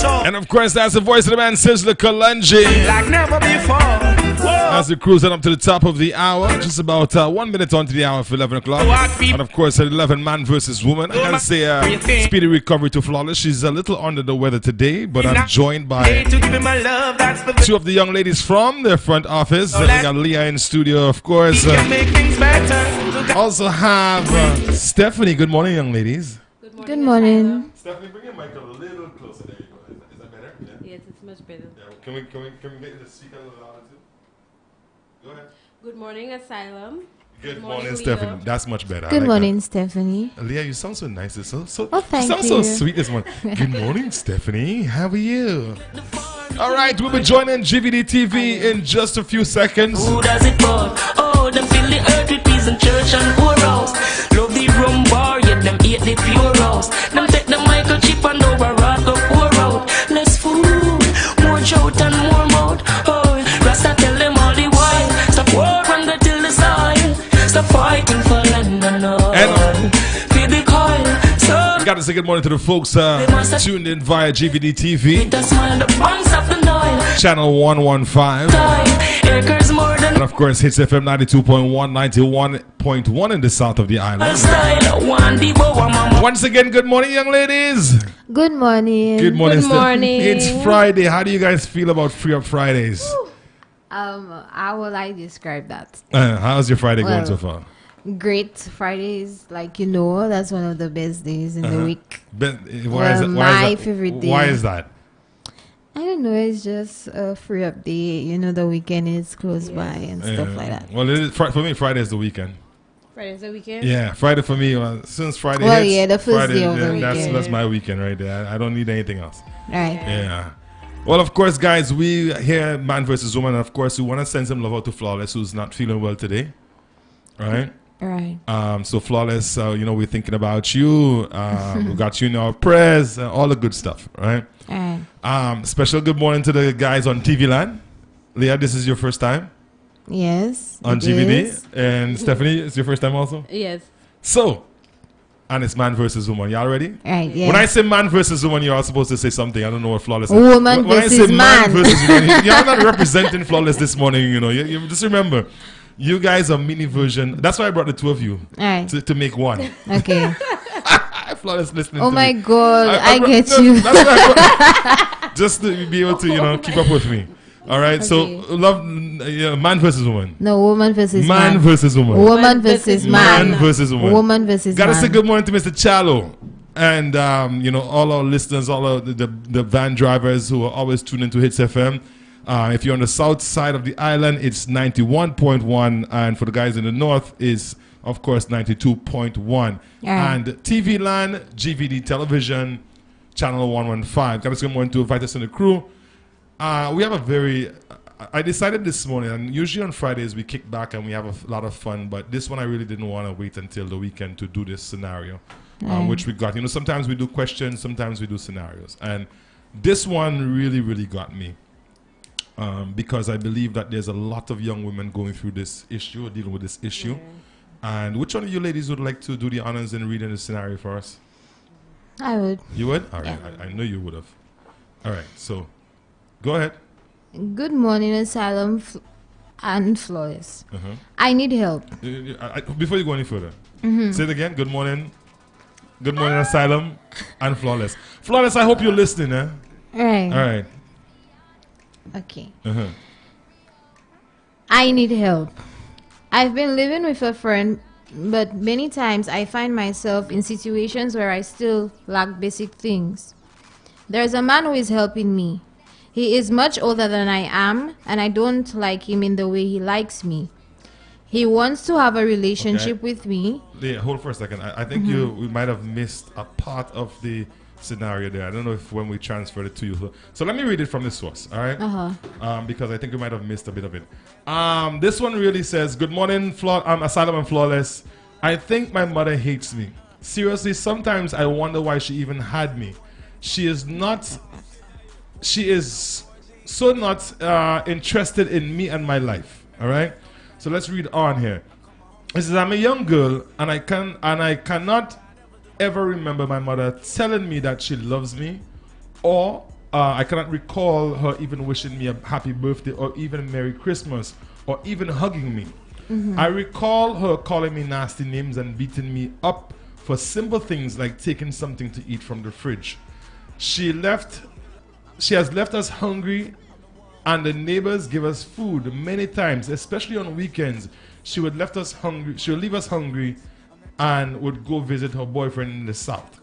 And of course, that's the voice of the man, Sizzler Kalunji. Like never before. As we cruise up to the top of the hour, just about 1 minute on to the hour for 11 o'clock. And of course, at 11, man versus woman. I gotta say, speedy recovery to Flawless. She's a little under the weather today, but I'm joined by two of the young ladies from their front office. We got Leah in studio, of course. Also have Stephanie. Good morning, young ladies. Good morning. Stephanie, bring your mic a little closer. There you go. Is that better? Yeah. Yes, it's much better. Yeah. Can we get you to speak a little louder too? Go ahead. Good morning, Asylum. Good morning, Stephanie. That's much better. Good morning, Stephanie. Leah, you sound so nice. You thank sound so sweet this morning. Good morning, Stephanie. How are you? All right, we'll be joining GVD TV in just a few seconds. Who does it for? Oh, them fill the earth with peace and church and whorehouse. Love the rum bar, yet them eat the pure house. Them take the microchip and over rat go pour out. Less food, more shout and more mouth. Oh, Rasta tell them all the while. Stop war and go till the soil. Stop fighting for land and all. Feed the coil. So got to say good morning to the folks tuned in via GVD TV. Channel 115. And of course, Hits FM 92.1, 91.1 in the south of the island. Once again, good morning, young ladies. Good morning. Good morning. Good morning. It's Friday. How do you guys feel about Free Up Fridays? How will I describe that? How's your Friday going so far? Great. Fridays, that's one of the best days in the week. My favorite day. Why is that? I don't know. It's just a free up day. The weekend is close by and stuff like that. Well, it is, for me, Friday is the weekend. Friday's the weekend? Yeah, Friday for me. Since Friday hits, the first Friday, day of the weekend. That's my weekend right there. I don't need anything else. Right. Yeah. Well, of course, guys, we here, Man versus Woman. Of course, we want to send some love out to Flawless, who's not feeling well today. Right? Right. So Flawless, we're thinking about you. We got you in our prayers, all the good stuff, right? Right. Special good morning to the guys on TV Land. Leah, this is your first time? Yes. On GVD. And Stephanie, it's your first time also? Yes. So, and it's Man versus Woman. Y'all ready? Right, yeah. When I say Man versus Woman, you're all supposed to say something. I don't know what Flawless is. Woman when versus I say man. versus woman, you're not representing Flawless this morning, You just remember, you guys are mini version. That's why I brought the two of you. Right. To make one. Okay. Flawless listening Oh to my me. God, I get you. That's why just to be able to, keep up with me. All right, Okay. so love, man versus woman. No, woman versus Man man. versus woman. Woman versus man. Man versus woman. Woman versus Gotta man. say good morning to Mr. Chalo. And, all our listeners, all of the van drivers who are always tuned into Hits FM. If you're on the south side of the island, it's 91.1. And for the guys in the north, is of course, 92.1. And TV Land, GVD Television, Channel 115. Got to say good morning to invite us in the crew. We have a very... I decided this morning, and usually on Fridays we kick back and we have a lot of fun, but this one I really didn't want to wait until the weekend to do this scenario, which we got. Sometimes we do questions, sometimes we do scenarios. And this one really, really got me. Because I believe that there's a lot of young women going through this issue, or dealing with this issue. And which one of you ladies would like to do the honors in reading the scenario for us? I would. You would? All right. I know you would have. All right. So, go ahead. Good morning, Asylum and Flawless. I need help. Before you go any further, say it again. Good morning. Good morning, Asylum and Flawless. Flawless, I hope you're listening, eh? Right. All right. Okay. I need help. I've been living with a friend, but many times I find myself in situations where I still lack basic things. There's a man who is helping me. He is much older than I am, and I don't like him in the way he likes me. He wants to have a relationship with me. Yeah, hold for a second. I think we might have missed a part of the scenario there. I don't know if when we transferred it to you. So let me read it from the source, all right? Because I think we might have missed a bit of it. This one really says, good morning, Asylum and Flawless. I think my mother hates me. Seriously, sometimes I wonder why she even had me. She is so not interested in me and my life, all right? So let's read on here. It says, I'm a young girl, and I cannot ever remember my mother telling me that she loves me or I cannot recall her even wishing me a happy birthday or even Merry Christmas or even hugging me. I recall her calling me nasty names and beating me up for simple things like taking something to eat from the fridge. She has left us hungry, and the neighbors give us food many times, especially on weekends. She would leave us hungry and would go visit her boyfriend in the south.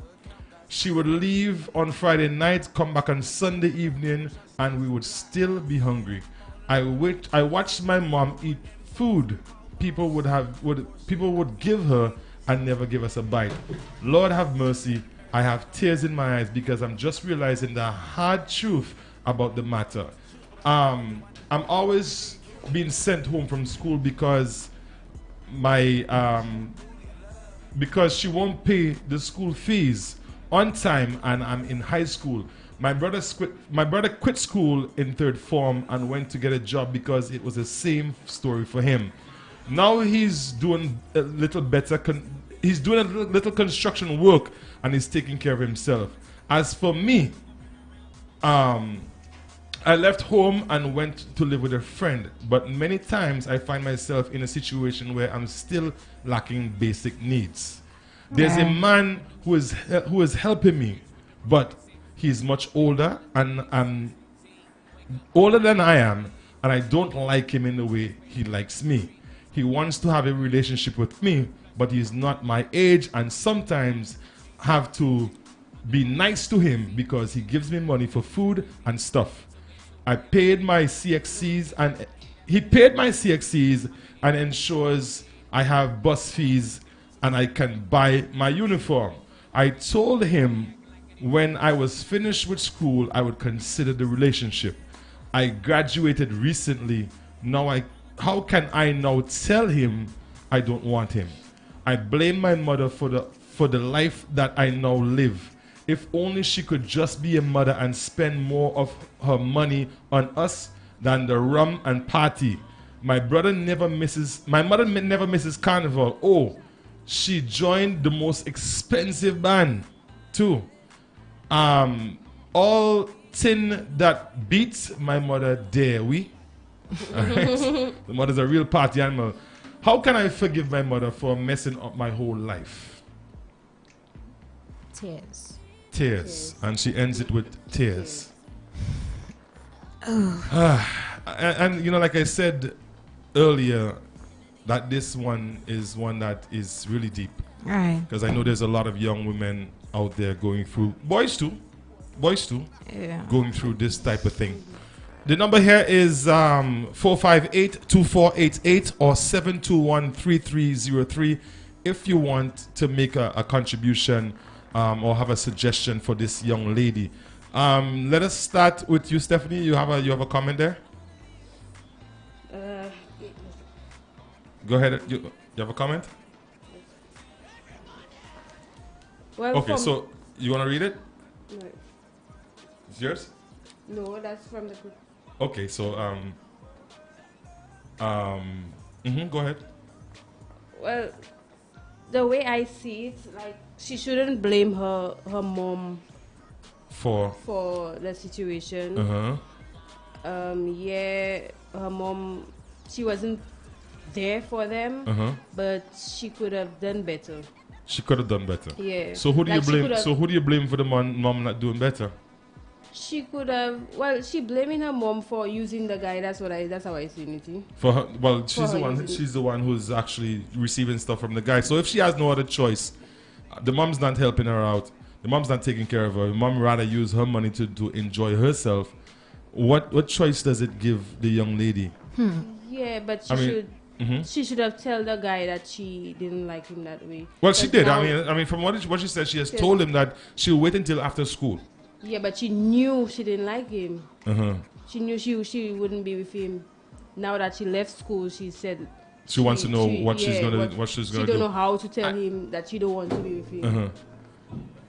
She would leave on Friday night, come back on Sunday evening, and we would still be hungry. I watched my mom eat food people would give her and never give us a bite. Lord have mercy. I have tears in my eyes because I'm just realizing the hard truth about the matter. I'm always being sent home from school because because she won't pay the school fees on time, and I'm in high school. My brother quit school in third form and went to get a job because it was the same story for him. Now he's doing a little better. He's doing a little construction work and he's taking care of himself. As for me, I left home and went to live with a friend, but many times I find myself in a situation where I'm still lacking basic needs. There's a man who is helping me, but he's much older and older than I am, and I don't like him in the way he likes me. He wants to have a relationship with me, but he's not my age, and sometimes have to be nice to him because he gives me money for food and stuff. I paid my CXCs and he paid my CXCs and ensures I have bus fees and I can buy my uniform. I told him when I was finished with school, I would consider the relationship. I graduated recently. How can I now tell him I don't want him? I blame my mother for the life that I now live. If only she could just be a mother and spend more of her money on us than the rum and party. My mother never misses carnival. Oh, she joined the most expensive band too. All tin that beats my mother dare we. Right. The mother's a real party animal. How can I forgive my mother for messing up my whole life? Tears. And she ends it with tears. And you know, like I said earlier, that this one is one that is really deep. Right. Because I know there's a lot of young women out there going through, boys too, Yeah. going through this type of thing. The number here is 458-2488 or 721-3303 if you want to make a contribution or have a suggestion for this young lady. Let us start with you, Stephanie. You have a comment there? Go ahead. You have a comment? Well, Okay, so you want to read it? No, It's yours? no, that's from the group. Okay, so go ahead. Well, the way I see it, like, she shouldn't blame her mom For the situation. uh-huh. Her mom, she wasn't there for them, but she could have done better. She could have done better. Yeah. So who do Like, you blame? So who do you blame for the mom not doing better? She could have. Well, she blaming her mom for using the guy. That's how I see it. For her, well, she's her the one. using- She's the one who's actually receiving stuff from the guy. So if she has no other choice, the mom's not helping her out. The mom's not taking care of her. The mom rather use her money to enjoy herself. What choice does it give the young lady? Yeah, but she should have told the guy that she didn't like him that way. Well, she But did. now- I mean, from what she said, she has told him that she'll wait until after school. Yeah, but she knew she didn't like him. Uh-huh. She knew she wouldn't be with him. Now that she left school, she said She wants to know what she's yeah, gonna She do. don't know how to tell him that she don't want to be with him. Uh-huh.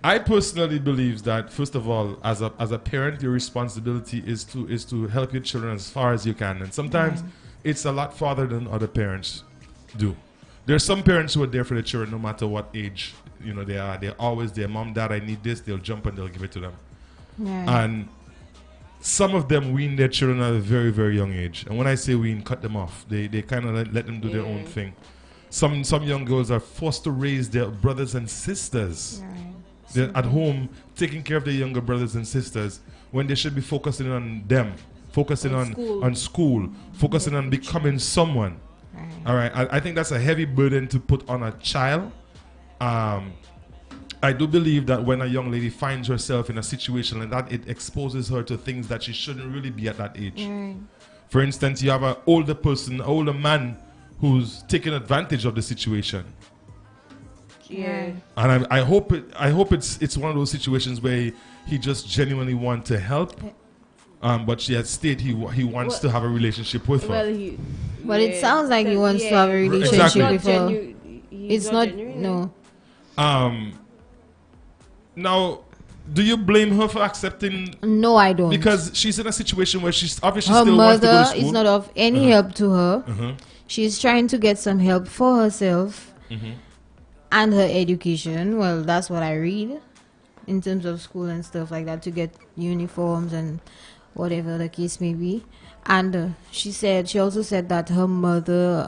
I personally believe that, first of all, as a parent, your responsibility is to help your children as far as you can, and sometimes it's a lot farther than other parents do. There's some parents who are there for their children no matter what age they are. They're always there. Mom, dad, I need this. They'll jump and they'll give it to them. Yeah. And some of them wean their children at a very, very young age. And when I say wean, cut them off. They kind of let them do their own thing. Some young girls are forced to raise their brothers and sisters. Right. They're at home taking care of their younger brothers and sisters when they should be focusing on them, focusing on school, focusing on becoming someone. Right. All right, I think that's a heavy burden to put on a child. I do believe that when a young lady finds herself in a situation like that, it exposes her to things that she shouldn't really be at that age. Right. For instance, you have an older person, older man who's taking advantage of the situation. Yeah. And I hope it's one of those situations where he just genuinely wants to help. But she has stated he wants to have a relationship with her. But it sounds like he wants to have a relationship Exactly. with her. It's not genuine. no. Now, do you blame her for accepting? No, I don't. Because she's in a situation where she's obviously her still wants to go to mother school. is not of any help to her. She's trying to get some help for herself and her education. Well, that's what I read in terms of school and stuff like that, to get uniforms and whatever the case may be. And she also said that her mother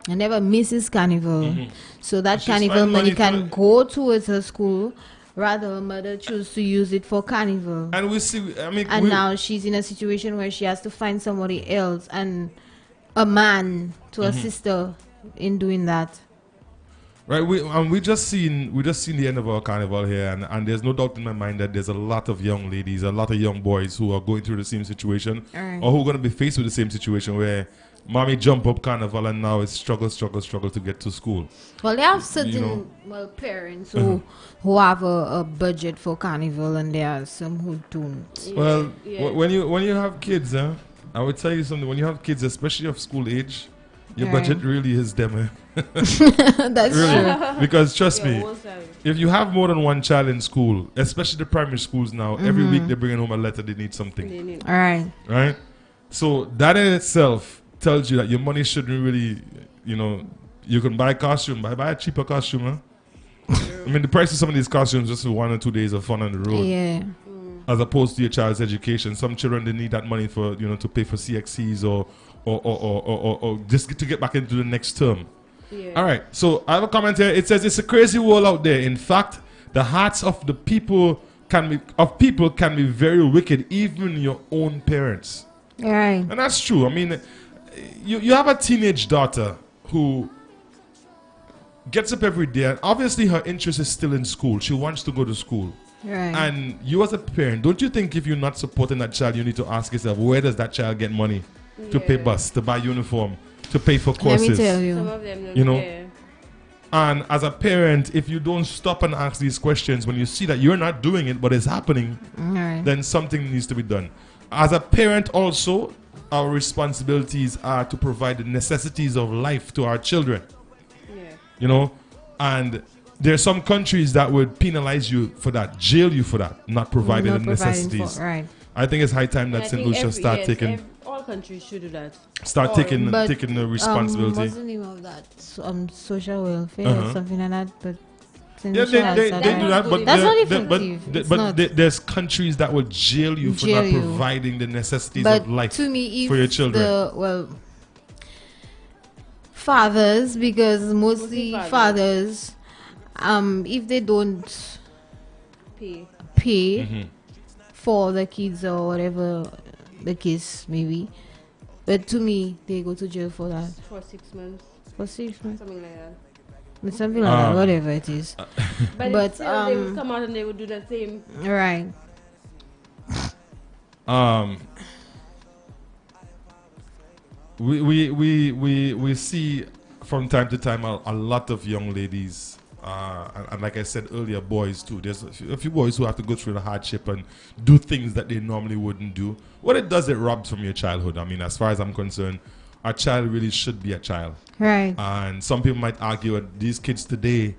never misses carnival. So that She's carnival finding money money can for- go towards her school. Rather, her mother chose to use it for carnival. And we see, I mean, And now she's in a situation where she has to find somebody else and a man to assist her in doing that. right? We just seen the end of our carnival here, and there's no doubt in my mind that there's a lot of young ladies, a lot of young boys who are going through the same situation, Alright. or who are going to be faced with the same situation where mommy jump up carnival and now it's struggle to get to school. Well, they have certain You know. parents who have a budget for carnival, and there are some who don't. Well, when you have kids, I would tell you something. When you have kids, especially of school age, your Right. budget really is them. That's Really, true. because trust me, if you have more than one child in school, especially the primary schools now, every week they're bringing home a letter. They need something, All right. right? So that in itself tells you that your money shouldn't really, you can buy a costume, buy a cheaper costume. Huh? I mean, the price of some of these costumes just for 1 or 2 days of fun on the road, Yeah. as opposed to your child's education. Some children, they need that money for to pay for CXCs or just to get back into the next term. All right, so I have a comment here. It says it's a crazy world out there. In fact, the hearts of the people can be very wicked, even your own parents. All right. And that's true. I mean, you have a teenage daughter who gets up every day, and obviously her interest is still in school. She wants to go to school. Right. And you as a parent, don't you think if you're not supporting that child, you need to ask yourself, where does that child get money to pay bus, to buy uniform, to pay for Let courses? me tell Some you. of them don't You know, care. And as a parent, if you don't stop and ask these questions, when you see that you're not doing it, but it's happening, All right. then something needs to be done. As a parent also, our responsibilities are to provide the necessities of life to our children. Yeah. And there are some countries that would penalize you for that, jail you for that, not providing Not the providing necessities. right. I think it's high time that I St. think Lucia start taking all countries should do that. taking But, the responsibility. What's the name of that? Social welfare Uh-huh. or something like that. But St. Yeah, Lucia has they that, do right? that, but That's not there- effective. It's but not. there's countries that would jail you for Jail not you. providing the necessities But of life to me, if for your children. fathers, because mostly Mostly fathers, if they don't Pay. pay Mm-hmm. for the kids or whatever the case may be, but to me, they go to jail for that. For 6 months, For 6 months, something like that. or something like that, Um, whatever it is. But, But, still, they would come out and they would do the same. Right. We see from time to time a lot of young ladies, and like I said earlier, boys too. There's a few boys who have to go through the hardship and do things that they normally wouldn't do. What it does, it robs from your childhood. I mean, as far as I'm concerned, a child really should be a child. Right. And some people might argue that these kids today,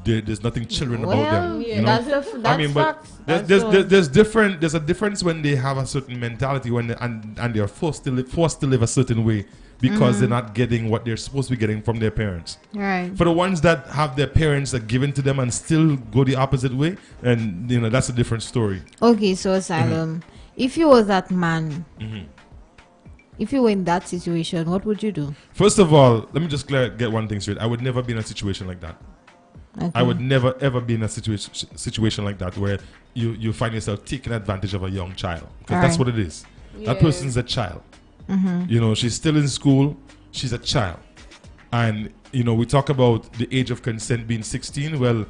there's nothing children about them. yeah, You know? that's I mean, but facts. there's a difference when they have a certain mentality and they're forced to live a certain way because they're not getting what they're supposed to be getting from their parents. Right. For the ones that have their parents that given to them and still go the opposite way, and that's a different story. Okay, so Asylum, If you were that man, Mm-hmm. if you were in that situation, what would you do? First of all, let me just get one thing straight. I would never be in a situation like that. Okay. I would never ever be in a situation like that where you find yourself taking advantage of a young child, because that's Alright. what it is. Yeah. That person's a child. Mm-hmm. You know, she's still in school. She's a child, and you know we talk about the age of consent being 16. Well,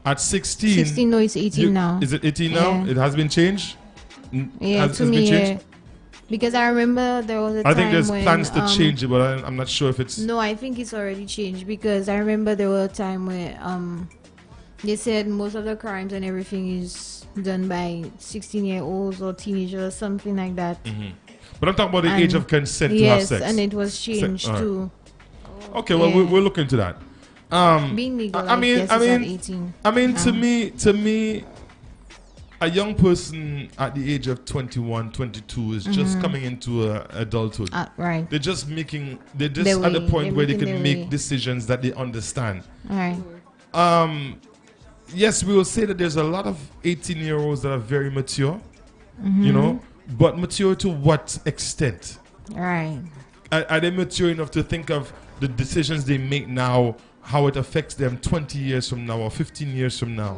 at 16, 16, no, it's 18 now. Is it 18 now? Yeah. It has been changed. Yeah, Has to been me, changed? yeah. Because I remember there was a I time think there's when, plans to change it, but I'm not sure if it's. No, I think it's already changed, because I remember there was a time where they said most of the crimes and everything is done by 16-year-olds or teenagers or something like that. But I'm talking about the And age of consent to have yes, sex. and it was changed alright. to Okay, well Yeah. we'll look into that. being legal. I mean, guess I it's at mean, 18. I mean, to me, a young person at the age of 21, 22 is just coming into adulthood. Right. They're just they're just Their at the way. point They're where they making can their make way. decisions that they understand. All right. Yes, we will say that there's a lot of 18-year-olds that are very mature, you know, but mature to what extent? All right. Are they mature enough to think of the decisions they make now, how it affects them 20 years from now or 15 years from now?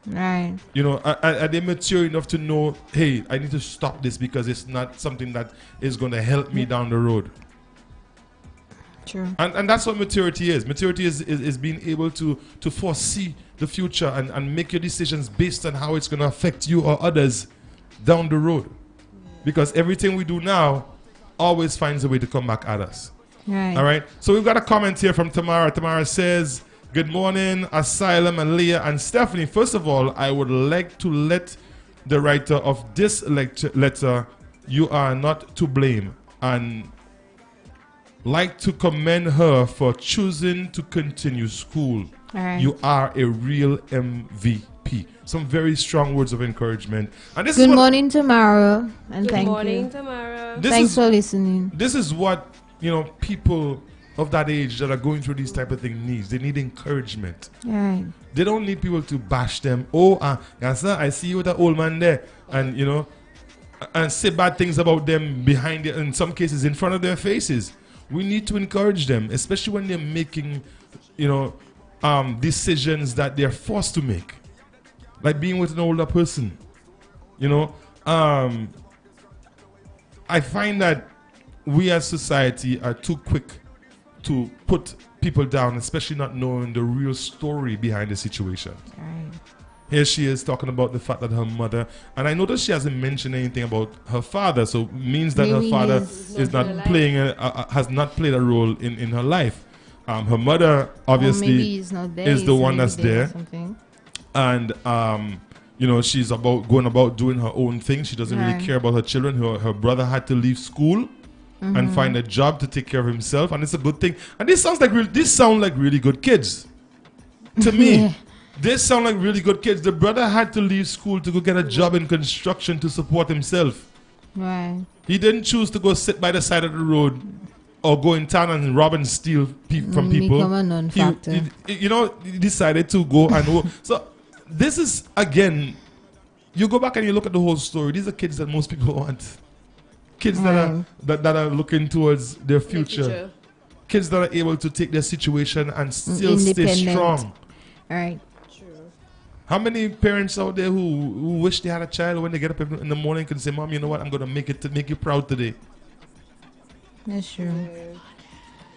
Right. You know, are they mature enough to know, hey, I need to stop this because it's not something that is going to help me down the road? True. And that's what maturity is. Maturity is being able to foresee the future and make your decisions based on how it's going to affect you or others down the road. Because everything we do now always finds a way to come back at us. Right. All right. So we've got a comment here from Tamara. Tamara says, "Good morning, Asylum and Leah and Stephanie. First of all, I would like to let the writer of this letter, you are not to blame, and like to commend her for choosing to continue school. All right. You are a real MVP." Some very strong words of encouragement. And this Good is what, morning, Tamara, and Good thank morning, you. Tamara. this Thanks is for listening. this is what, you know, people of that age that are going through these type of things needs. They need encouragement. All right. They don't need people to bash them. Oh, yes, sir, I see you with that old man there, and you know, and say bad things about them behind it, in some cases in front of their faces. We need to encourage them, especially when they're making, you know, decisions that they're forced to make, like being with an older person. You know, I find that we as society are too quick to put people down, especially not knowing the real story behind the situation. All right. Here she is talking about the fact that her mother, and I noticed she hasn't mentioned anything about her father, so it means that Maybe her father he's is not not in her playing, has not played a role in her life. Her mother Or maybe obviously he's not there. is the he's one maybe that's there or there. something. And you know, she's going about doing her own thing. She doesn't really Right. care about her children. Her brother had to leave school and find a job to take care of himself, and it's a good thing. And this sound like really good kids to me. Yeah. They sound like really good kids. The brother had to leave school to go get a job in construction to support himself. Right. He didn't choose to go sit by the side of the road or go in town and rob and steal from people. Become a non-factor. You know, he decided to go and work. So this is, again, you go back and you look at the whole story. These are kids that most people want. Kids Right. that are looking towards their The future. Kids that are able to take their situation and still stay Independent. strong. All right. True. How many parents out there who wish they had a child when they get up in the morning can say, "Mom, you know what? I'm gonna make it to make you proud today. That's true.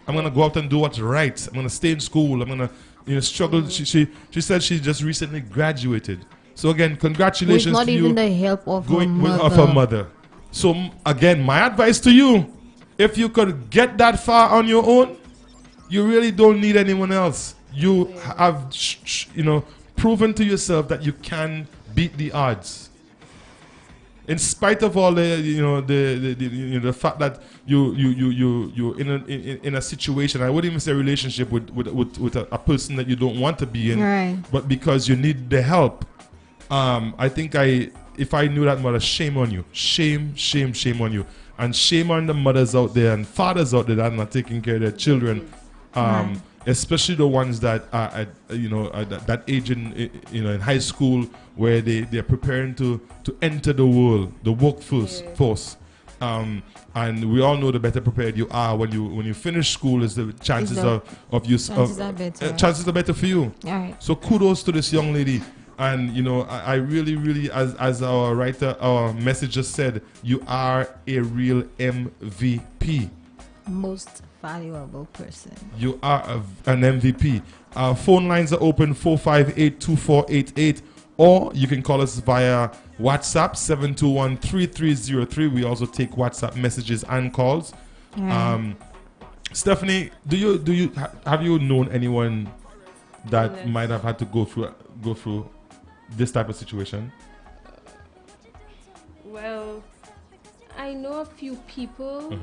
I'm gonna go out and do what's right. I'm gonna stay in school. I'm gonna, you know, struggle." She said she just recently graduated. So again, With congratulations not to even you the help of her going with mother. of her mother. So again, my advice to you: if you could get that far on your own, you really don't need anyone else. You have, you know, proven to yourself that you can beat the odds. In spite of all the, you know, the fact that you're in a situation, I wouldn't even say a relationship with a person that you don't want to be in, Right. but because you need the help. I think if I knew that mother, shame on you, shame on you, and shame on the mothers out there and fathers out there that are not taking care of their children. especially the ones that are at that age in high school where they're preparing to enter the world, the workforce. Force. And we all know the better prepared you are when you finish school, is the chances of you chances are better. Chances are better for you. All right. So kudos to this young lady. And I really, really, as our writer, our message just said, you are a real MVP. Most valuable person. You are an MVP. Our phone lines are open 458-2488, or you can call us via WhatsApp 721-3303. We also take WhatsApp messages and calls. Right. Stephanie, have you known anyone that might have had to go through this type of situation? Well, I know a few people.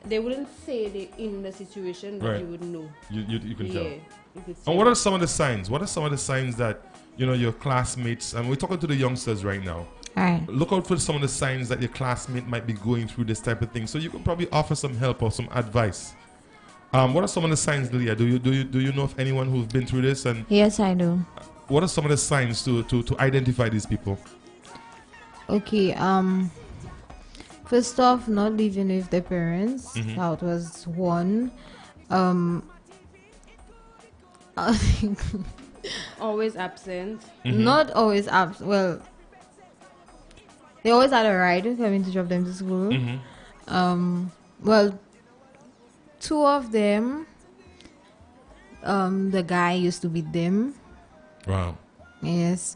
They wouldn't say they're in the situation, but Right. you would know. You can tell. You could say And what are some of the signs? What are some of the signs that your classmates, and we're talking to the youngsters right now, All right. look out for some of the signs that your classmate might be going through this type of thing, so you can probably offer some help or some advice. What are some of the signs, Lilia? Do you know of anyone who's been through this? And Yes, I do. what are some of the signs to identify these people? Okay. First off, not living with the parents. That was one. always absent. Not always absent. Well, they always had a ride coming to drop them to school. Well, two of them, the guy used to beat them. Wow. Yes.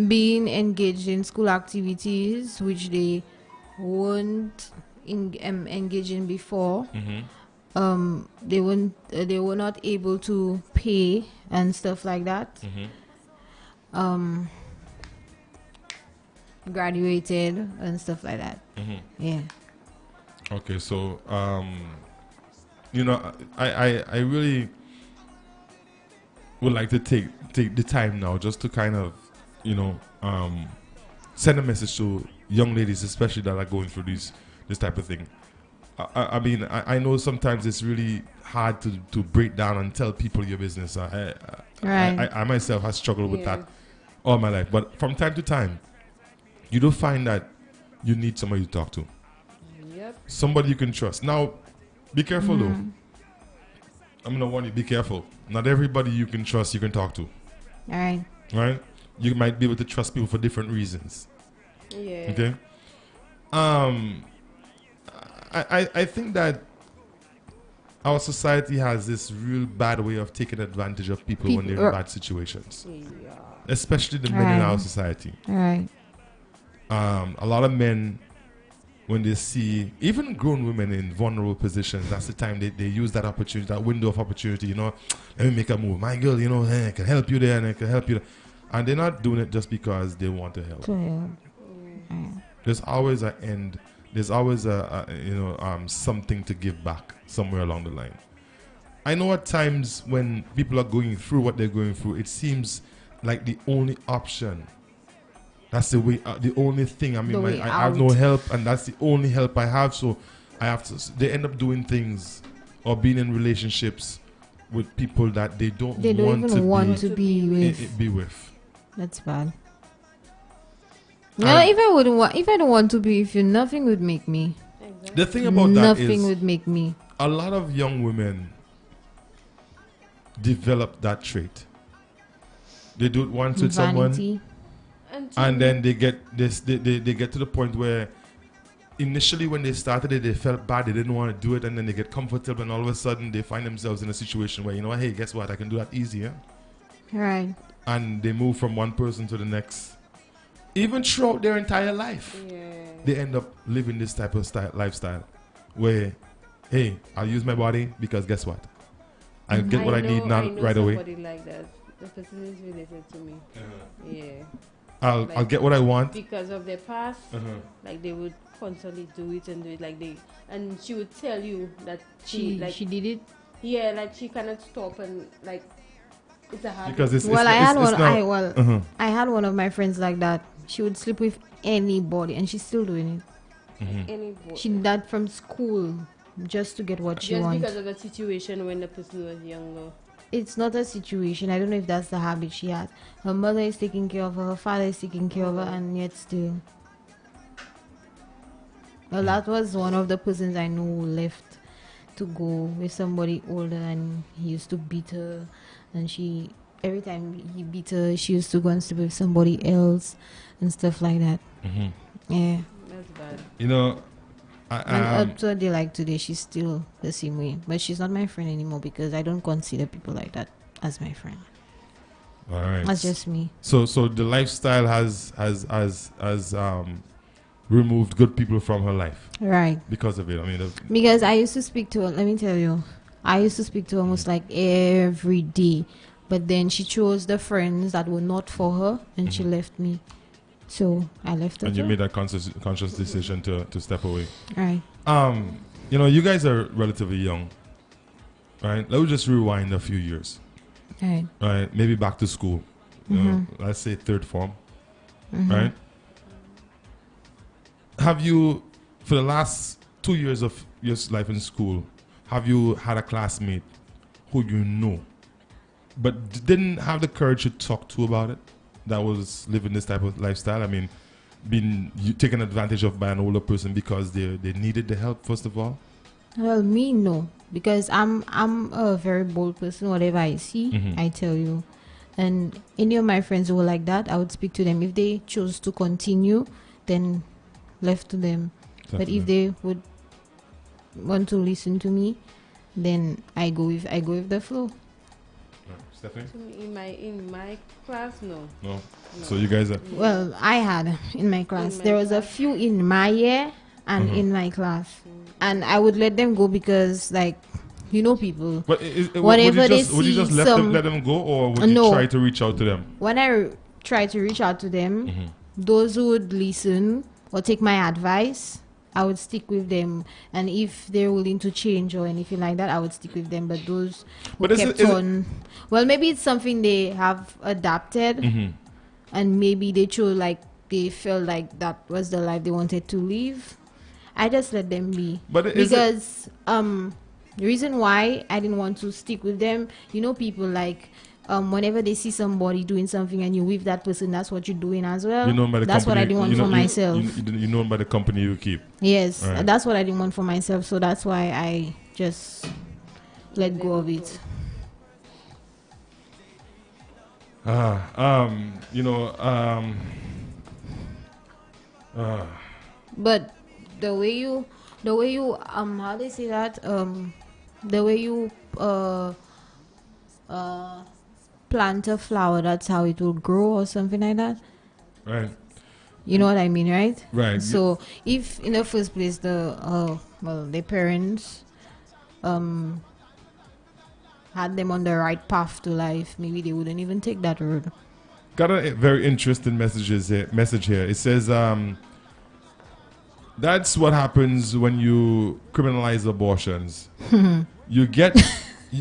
Being engaged in school activities which they weren't engaged in before. They were not able to pay and stuff like that. Graduated and stuff like that. Yeah. Okay, so I really would like to take the time now just to kind of send a message to young ladies, especially that are going through this type of thing. I mean, I know sometimes it's really hard to break down and tell people your business. I myself have struggled with that all my life. But from time to time, you do find that you need somebody to talk to. Yep. Somebody you can trust. Now, be careful though. I'm going to warn you, be careful. Not everybody you can trust, you can talk to. All right. Right? You might be able to trust people for different reasons. Yeah. Okay? I think that our society has this real bad way of taking advantage of people when they're in bad situations. Yeah. Especially the men in our society. All right. A lot of men, when they see even grown women in vulnerable positions, that's the time they use that opportunity, that window of opportunity, let me make a move. My girl, I can help you there and I can help you there. And they're not doing it just because they want to help. There's always an end. There's always something to give back somewhere along the line. I know at times when people are going through what they're going through, it seems like the only option. That's the way, the only thing. I mean, I have no help, and that's the only help I have. So I have to. They end up doing things or being in relationships with people that they don't want to be with. That's bad. No, if I don't want to be with you, nothing would make me. Exactly. The thing about that is, nothing would make me. a lot of young women develop that trait. They do it once with someone, and then they get this. They get to the point where initially when they started it, they felt bad. They didn't want to do it, and then they get comfortable, and all of a sudden they find themselves in a situation where hey, guess what? I can do that easier. Right. And they move from one person to the next. Even throughout their entire life, they end up living this type of lifestyle where, hey, I'll use my body because guess what? I get what I need now right away. Somebody like that. The person is related to me. Yeah. I'll get what I want Because of their past, like they would constantly do it and do it and she would tell you that she did it. Yeah, like she cannot stop and like it's a habit. Because I had one of my friends like that. She would sleep with anybody and she's still doing it. Anybody. She did that from school. just to get what she just wants. because of a situation when the person was younger. It's not a situation. I don't know if that's the habit she had. Her mother is taking care of her, her father is taking care of her, and yet still. Well, that was one of the persons I know who left to go with somebody older, and he used to beat her, and she, every time he beat her, she used to go and sleep with somebody else and stuff like that. Yeah. That's bad. You know, And up to a day like today, she's still the same way. But she's not my friend anymore because I don't consider people like that as my friend. all right. That's just me. So the lifestyle has removed good people from her life Right. because of it. I mean, Because I used to speak to her, let me tell you, I used to speak to her almost like every day. But then she chose the friends that were not for her and she left me. So I left her. and you too. made that conscious decision to step away. Right. You know, you guys are relatively young, right? Let me just rewind a few years, Right. right? Maybe back to school. You know, let's say third form, right? Have you, for the last 2 years of your life in school, have you had a classmate who you know, but didn't have the courage to talk to about it, that was living this type of lifestyle? I mean, being taken advantage of by an older person because they needed the help, first of all? Well, me no, because I'm a very bold person. Whatever I see, I tell you. And any of my friends who were like that, I would speak to them. If they chose to continue, then left to them. But if they would want to listen to me, then I go with the flow. Stephanie? In my class, no. No. So you guys are... Well, I had in my class. my There was a class. few in my year and in my class, and I would let them go because, like, you know, people. But Whatever would you just let them go, or would you No. try to reach out to them? When I try to reach out to them, those who would listen or take my advice, I would stick with them. And if they're willing to change or anything like that, I would stick with them. But those who But is kept it- on, well, maybe it's something they have adapted, and maybe they chose, like, they felt like that was the life they wanted to live. I just let them be. But is it- because the reason why I didn't want to stick with them, you know, people like whenever they see somebody doing something and you with that person, that's what you're doing as well. You know by the That's what company, I didn't want you know, for myself. You know by the company you keep. Yes, Right. that's what I didn't want for myself. So that's why I just let go of it. You know, But the way you how they say that the way you plant a flower, that's how it will grow or something like that. right, You know what I mean, right? right. So if in the first place the parents had them on the right path to life, maybe they wouldn't even take that road. Got a very interesting message here. It says, that's what happens when you criminalize abortions. You get...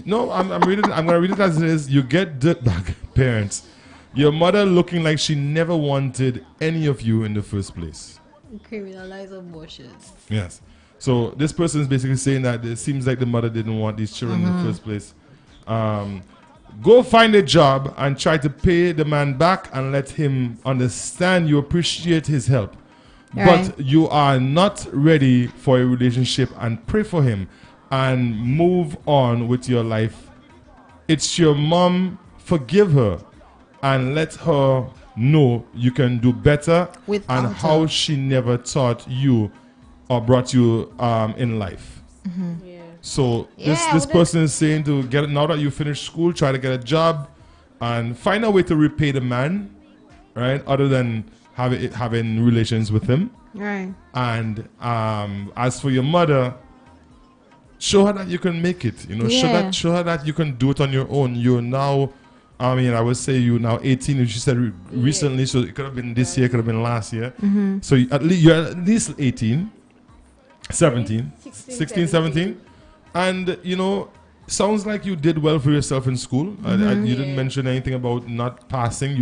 No, I'm going to read it as it is. You get dirtbag parents. Your mother looking like she never wanted any of you in the first place. Criminalize abortions. Yes. So this person is basically saying that it seems like the mother didn't want these children in the first place. Go find a job and try to pay the man back and let him understand you appreciate his help. Right. But you are not ready for a relationship, and pray for him and move on with your life. It's your mom. Forgive her and let her know you can do better Without and how her. she never taught you or brought you in life. Yeah. So Yeah, I this wouldn't- person is saying to get, now that you finish school, try to get a job and find a way to repay the man, right? Other than having relations with him. Right. And as for your mother, show her that you can make it. You know, Yeah. show her that you can do it on your own. You're now, I mean, I would say you're now 18. And she said recently, so it could have been this year, could have been last year. So you're at least 18, 17, 16, 17. And, you know, sounds like you did well for yourself in school. You didn't mention anything about not passing.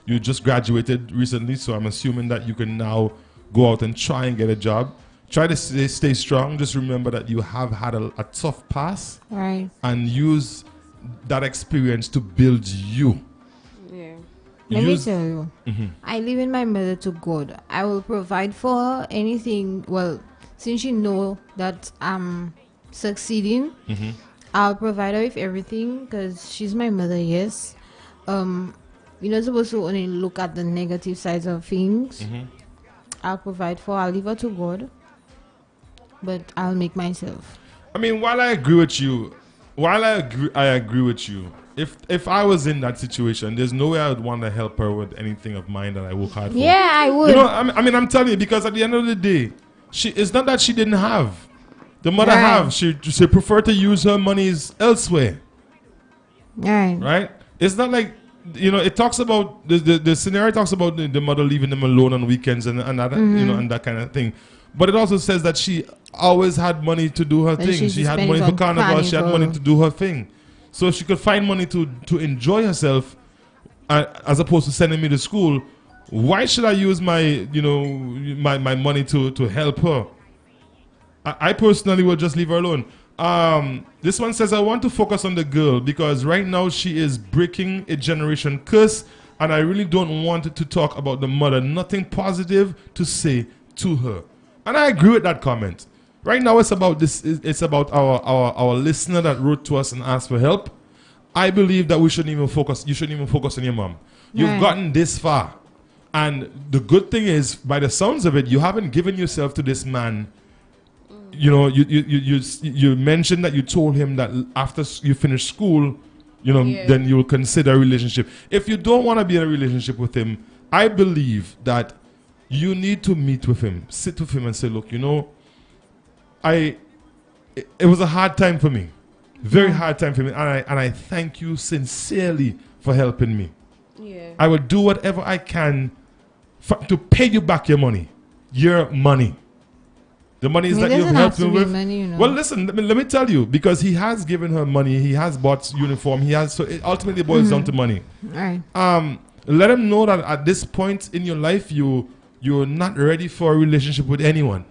You just graduated recently, so I'm assuming that you can now go out and try and get a job. Try to stay strong. Just remember that you have had a tough past. Right. And use that experience to build you. Yeah. Let me tell you, I leave in my mother to God. I will provide for her anything. Well, since she know that I'm succeeding, I'll provide her with everything because she's my mother. Yes. You're not supposed to only look at the negative sides of things. I'll provide for her. I'll leave her to God, but I'll make myself. I mean, while I agree with you, I agree with you. If I was in that situation, there's no way I would want to help her with anything of mine that I work hard for. Yeah, I would. You know, I mean, I'm telling you, because at the end of the day, it's not that she didn't have. The mother have. She preferred to use her monies elsewhere. Right? It's not like, it talks about, the scenario talks about the mother leaving them alone on weekends and that, and that kind of thing. But it also says that she always had money to do her thing. She had money for carnival. She had money to do her thing. So she could find money to enjoy herself, as opposed to sending me to school. Why should I use my my money to help her? I personally will just leave her alone. This one says, I want to focus on the girl because right now she is breaking a generation curse, and I really don't want to talk about the mother. Nothing positive to say to her. And I agree with that comment. Right now it's about this. It's about our listener that wrote to us and asked for help. I believe that we shouldn't even focus. You shouldn't even focus on your mom. You've gotten this far, and the good thing is, by the sounds of it, you haven't given yourself to this man. You mentioned that you told him that after you finish school, then you'll consider a relationship. If you don't want to be in a relationship with him, I believe that you need to meet with him, sit with him, and say, look, it was a hard time for me, very hard time for me, and I thank you sincerely for helping me. Yeah. I will do whatever I can to pay you back your money. Your money. The money is that you've helped me with. Money, Well, listen, let me tell you, because he has given her money, he has bought uniform, so it ultimately boils down to money. Right. Let him know that at this point in your life, you're not ready for a relationship with anyone.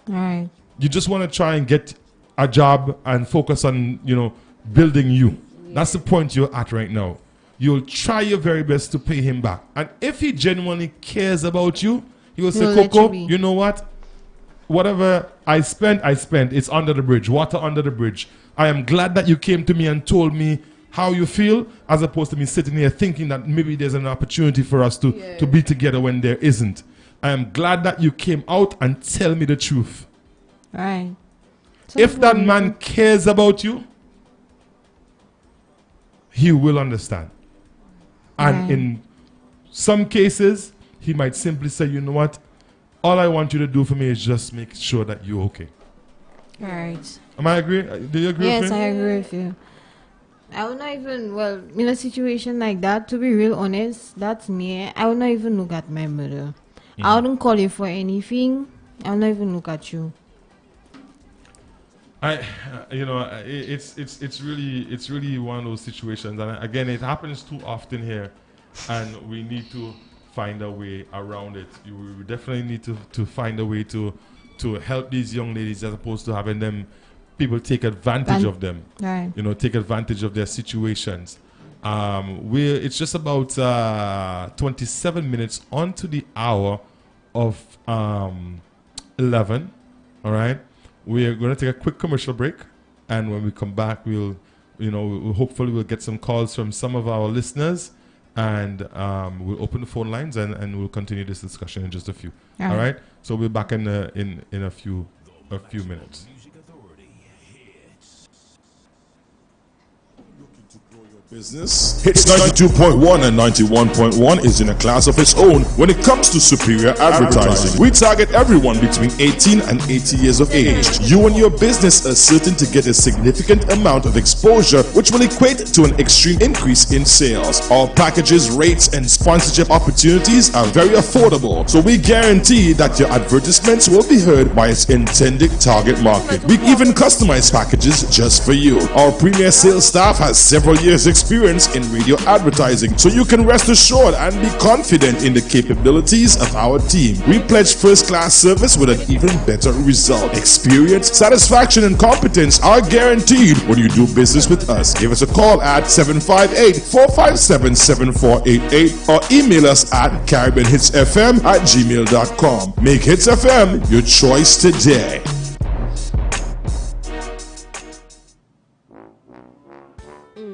Right. You just want to try and get a job and focus on, building you. Yeah. That's the point you're at right now. You'll try your very best to pay him back. And if he genuinely cares about you, he will say, Coco, you know what? Whatever I spent. It's under the bridge. Water under the bridge. I am glad that you came to me and told me how you feel, as opposed to me sitting here thinking that maybe there's an opportunity for us to be together when there isn't. I am glad that you came out and tell me the truth. Right. If that man cares about you, he will understand. And in some cases, he might simply say, you know what? All I want you to do for me is just make sure that you're okay. Right. Am I agree? Do you agree with me? Yes, I agree with you. I would not even, in a situation like that, to be real honest, that's me. I would not even look at my mother. I wouldn't call you for anything. I would not even look at you. It's really one of those situations, and again, it happens too often here, and we need to find a way around it. We definitely need to find a way to help these young ladies, as opposed to having people take advantage of them. Right. Take advantage of their situations. It's just about 27 minutes onto the hour of 11. All right. We're going to take a quick commercial break, and when we come back, hopefully we'll get some calls from some of our listeners, and we'll open the phone lines and we'll continue this discussion in just a few. All right. So we'll be back in a few minutes. Business. Hits 92.1 and 91.1 is in a class of its own when it comes to superior advertising. We target everyone between 18 and 80 years of age. You and your business are certain to get a significant amount of exposure, which will equate to an extreme increase in sales. Our packages, rates, and sponsorship opportunities are very affordable, so we guarantee that your advertisements will be heard by its intended target market. We even customize packages just for you. Our premier sales staff has several years' experience experience in radio advertising, so you can rest assured and be confident in the capabilities of our team. We pledge first-class service with an even better result. Experience, satisfaction, and competence are guaranteed when you do business with us. Give us a call at 758-457-7488 or email us at caribbeanhitsfm@gmail.com. Make Hits FM your choice today.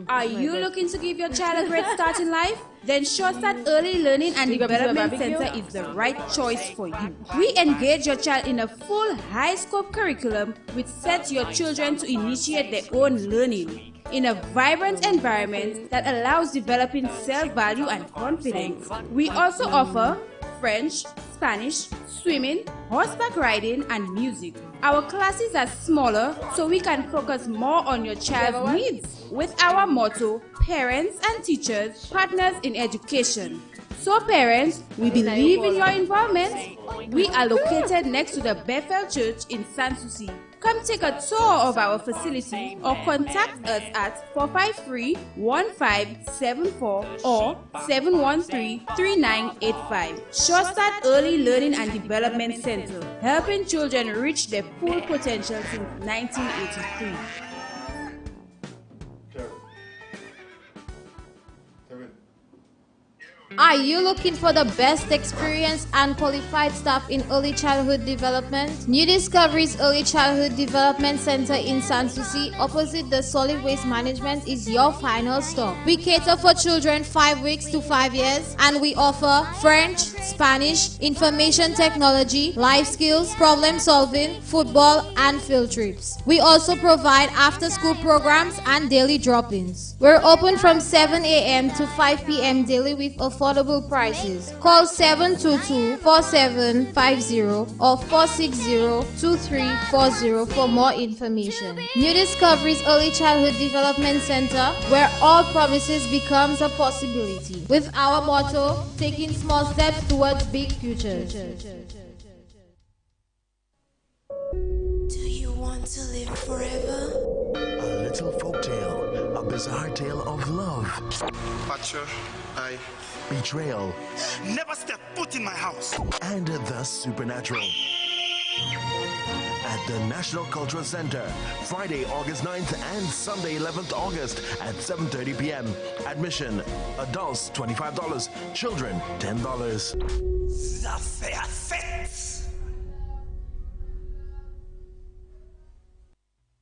Are you looking to give your child a great start in life? Then Shortstart Early Learning and Development Center is the right choice for you. We engage your child in a full high-scope curriculum which sets your children to initiate their own learning in a vibrant environment that allows developing self-value and confidence. We also offer French, Spanish, swimming, horseback riding, and music. Our classes are smaller so we can focus more on your child's needs with our motto, parents and teachers, partners in education. So parents, we believe in your involvement. We are located next to the Bethel Church in Sanssouci. Come take a tour of our facility or contact us at 453-1574 or 713-3985. Shortstart Early Learning and Development Center, helping children reach their full potential since 1983. Are you looking for the best experienced and qualified staff in early childhood development? New Discoveries Early Childhood Development Center in Sanssouci, opposite the Solid Waste Management, is your final stop. We cater for children 5 weeks to 5 years, and we offer French, Spanish, information technology, life skills, problem solving, football, and field trips. We also provide after-school programs and daily drop-ins. We're open from 7 a.m. to 5 p.m. daily with affordable prices. Call 722-4750 or 460-2340 for more information. New Discoveries Early Childhood Development Center, where all promises becomes a possibility. With our motto, taking small steps towards big futures. Do you want to live forever? A little folktale, a bizarre tale of love, betrayal, never step foot in my house, and the supernatural. At the National Cultural Center, Friday, August 9th and Sunday, 11th August at 7:30 p.m. Admission, adults $25, children $10. ça fait la fête.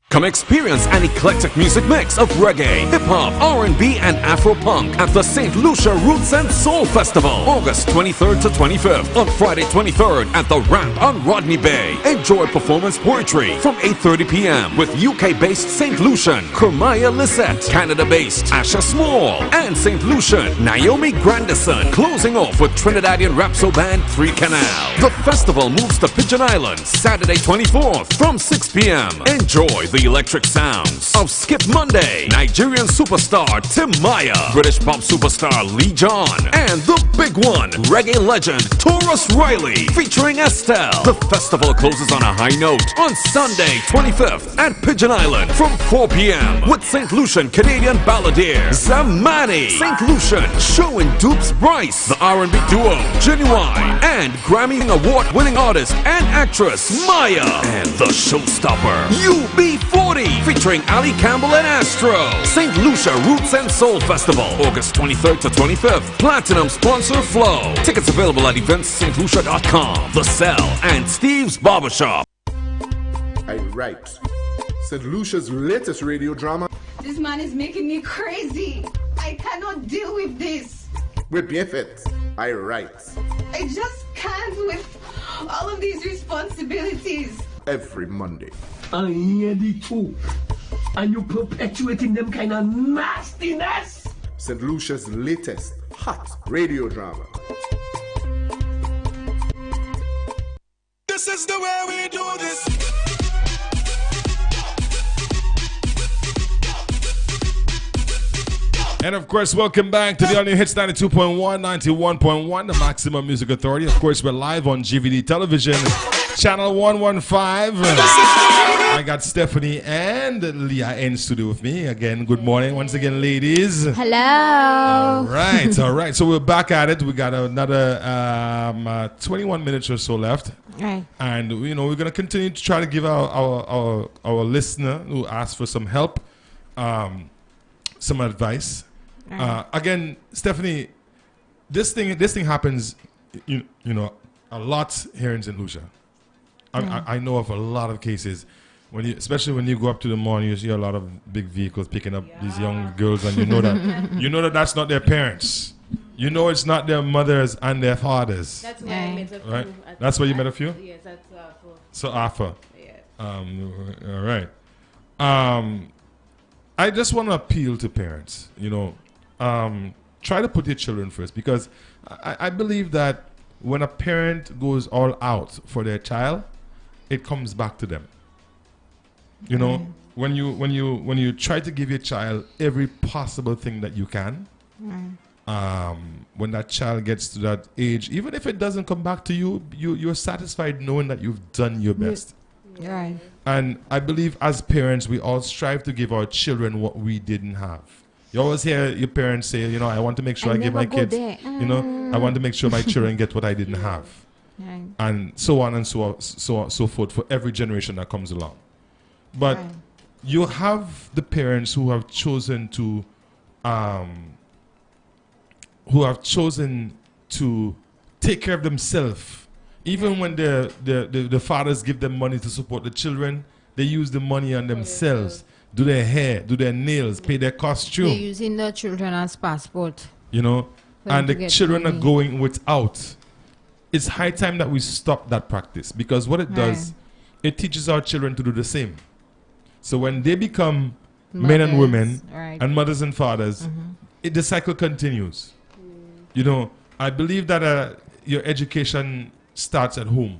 Come experience an eclectic music mix of reggae, hip-hop, R&B, and Afro-punk at the St. Lucia Roots and Soul Festival, August 23rd to 25th, on Friday 23rd at the Ramp on Rodney Bay. Enjoy performance poetry from 8:30 p.m. with UK-based St. Lucian, Kermaya Lisette, Canada-based Asha Small, and St. Lucian, Naomi Grandison, closing off with Trinidadian Rapso band 3 Canal. The festival moves to Pigeon Island, Saturday 24th from 6 p.m. Enjoy the electric sounds of Skip Monday, Nigerian superstar Tim Maya, British pop superstar Lee John, and the big one, reggae legend Taurus Riley, featuring Estelle. The festival closes on a high note on Sunday 25th at Pigeon Island from 4 p.m. with St. Lucian Canadian balladeer Zamani, St. Lucian showing Dupes Bryce, the R&B duo Genuine, and Grammy Award-winning artist and actress Maya, and the showstopper UB40 featuring Ali Campbell and Astro. St. Lucia Roots and Soul Festival, August 23rd to 25th. Platinum sponsor Flow. Tickets available at eventsstlucia.com, The Cell, and Steve's Barbershop. I write. St. Lucia's latest radio drama. This man is making me crazy. I cannot deal with this. With bien fait, I write. I just can't with all of these responsibilities. Every Monday. I hear the two, and you perpetuating them kind of nastiness. St. Lucia's latest hot radio drama. This is the way we do this. And of course, welcome back to the Only Hits 92.1, 91.1, the Maximum Music Authority. Of course, we're live on GVD Television, channel 115. I got Stephanie and Leah in studio with me. Again, good morning once again, ladies. Hello. All right. So we're back at it. We got another 21 minutes or so left. Right. And, we're going to continue to try to give our listener who asked for some help, some advice. Again, Stephanie, this thing happens, a lot here in St. Lucia. I know of a lot of cases especially when you go up to the mall, you see a lot of big vehicles picking up these young girls, and you know that that's not their parents. You know it's not their mothers and their fathers. That's where I met a few. Right? That's where you met a few? Yes, that's Arthur. So Arthur. Yeah. All right. I just want to appeal to parents. Try to put your children first, because I believe that when a parent goes all out for their child, it comes back to them. When you try to give your child every possible thing that you can, when that child gets to that age, even if it doesn't come back to you, you're satisfied knowing that you've done your best. Right. And I believe as parents, we all strive to give our children what we didn't have. You always hear your parents say, I want to make sure I give my kids, I want to make sure my children get what I didn't have. Right. And so on and so forth for every generation that comes along. But you have the parents who have chosen to take care of themselves. Even when the fathers give them money to support the children, they use the money on themselves, do their hair, do their nails, pay their costume. They're using the children as passport. And the children are going without. It's high time that we stop that practice, because what it does, it teaches our children to do the same. So when they become men and women and mothers and fathers, the cycle continues. I believe that your education starts at home.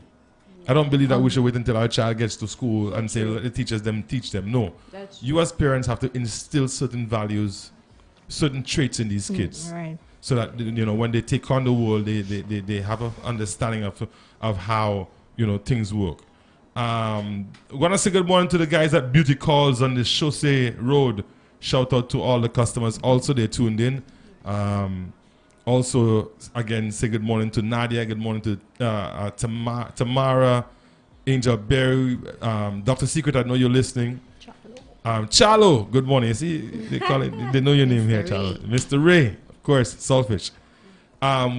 I don't believe that we should wait until our child gets to school and say, let the teachers teach them. No. You as parents have to instill certain values, certain traits in these kids. Right. So that, when they take on the world, they have an understanding of how, things work. I want to say good morning to the guys at Beauty Calls on the Chaussee Road. Shout out to all the customers. Also, they tuned in. Also, again, say good morning to Nadia. Good morning to Tamara, Angel Berry, Dr. Secret. I know you're listening. Chalo, good morning. You see, they know your name here, Chalo. Mr. Ray, of course, Saltfish.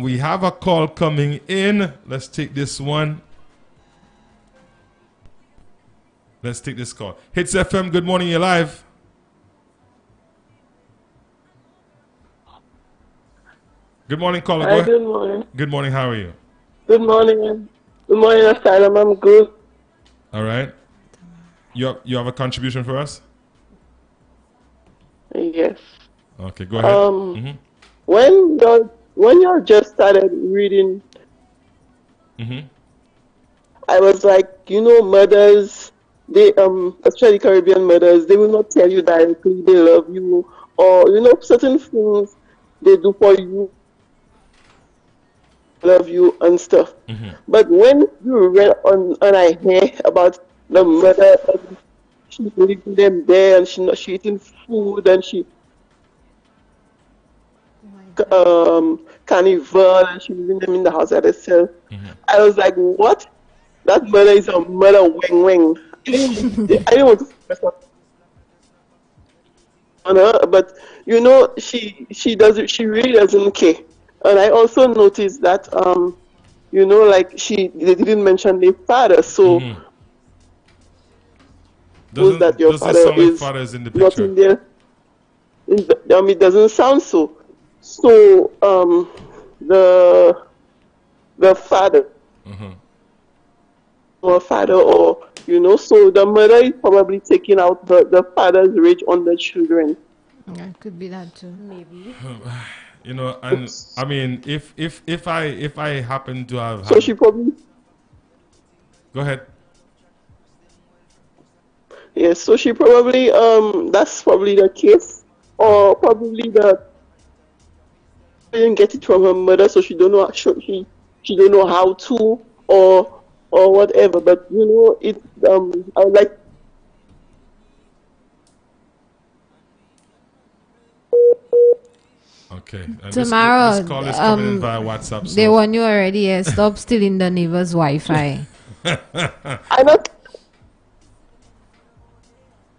We have a call coming in. Let's take this one. Let's take this call. Hits FM, good morning, you're live. Good morning, caller. Hi, good morning. Good morning, how are you? Good morning. Good morning, Asylum. I'm good. All right. You have a contribution for us? Yes. Okay, go ahead. When you just started reading, I was like, mothers, they especially Caribbean mothers, they will not tell you directly they love you, or certain things they do for you, love you and stuff. But when you read and I hear about the mother, she's leaving them there and she's not eating food and she carnival and she's leaving them in the house at herself. I was like, what? That mother is a mother wing. I didn't want to stress on her, but she really doesn't care. And I also noticed that they didn't mention their father, so that your father is fathers in the not picture? in there. It doesn't sound so. So the father, or father, or so the mother is probably taking out the father's rage on the children. Yeah, it could be that too. Maybe. And I mean, if I happen to have, so she probably. Go ahead. Yes, so she probably that's probably the case, or probably didn't get it from her mother, so she don't know she don't know how to or whatever. But it I would like. Okay. And Tomorrow, this call is coming in via WhatsApp. So. They warn you already. Yeah, stop stealing the neighbor's Wi-Fi. I'm not.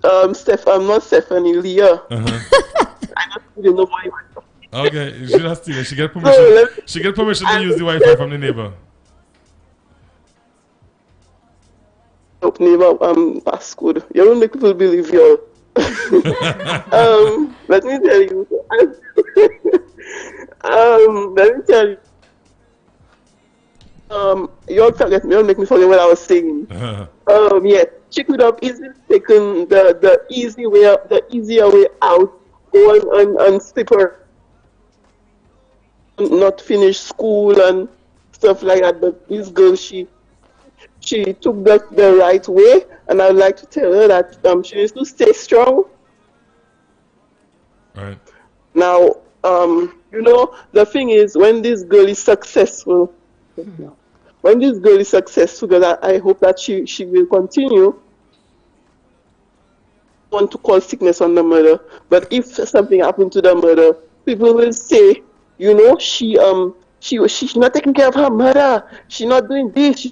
I'm not Stephanie Leah. I not stealing the Wi-Fi. Okay, she not stealing. She get permission. She get permission to use the Wi-Fi from the neighbor. Neighbor, passcode. You don't make people believe you. Let me tell you. Let me tell you. You'll forget me. You'll make me forget what I was saying. Yeah. Check it up. Is it taking the easier way out? Go and slip her, not finish school and stuff like that. But this girl, she took the right way, and I'd like to tell her that she needs to stay strong. Right. Now, the thing is, when this girl is successful, because I hope that she will continue. I want to call sickness on the mother, but if something happened to the mother, people will say, she's not taking care of her mother. She's not doing this.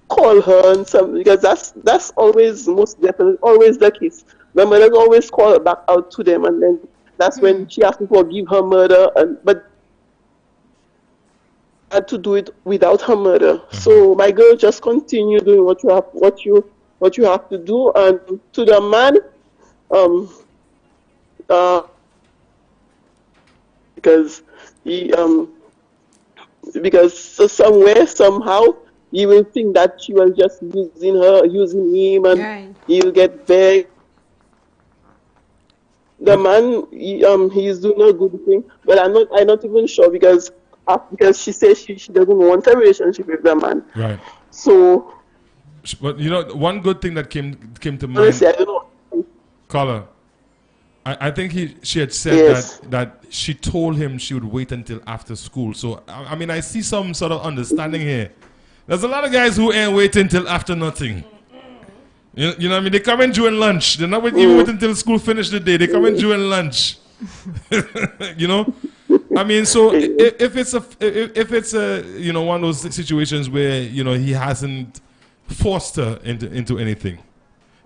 Call her and something, because that's always most definitely always the case. The mother always call her back out to them, and then that's when she has to forgive her mother, but had to do it without her mother. So my girl, just continue doing what you have to do, and to the man, because somewhere somehow you will think that you are just using him, and he'll get back. The man, he's doing a good thing, but I'm not even sure because she says she doesn't want a relationship with the man. Right. So, but one good thing that came to mind. Honestly, I don't know. Caller, I think she had said that she told him she would wait until after school. So I mean, I see some sort of understanding here. There's a lot of guys who ain't waiting until after nothing. You know what I mean? They come in during lunch. They're not even waiting until school finish the day. They come in during lunch. I mean, so if it's a one of those situations where he hasn't forced her into anything,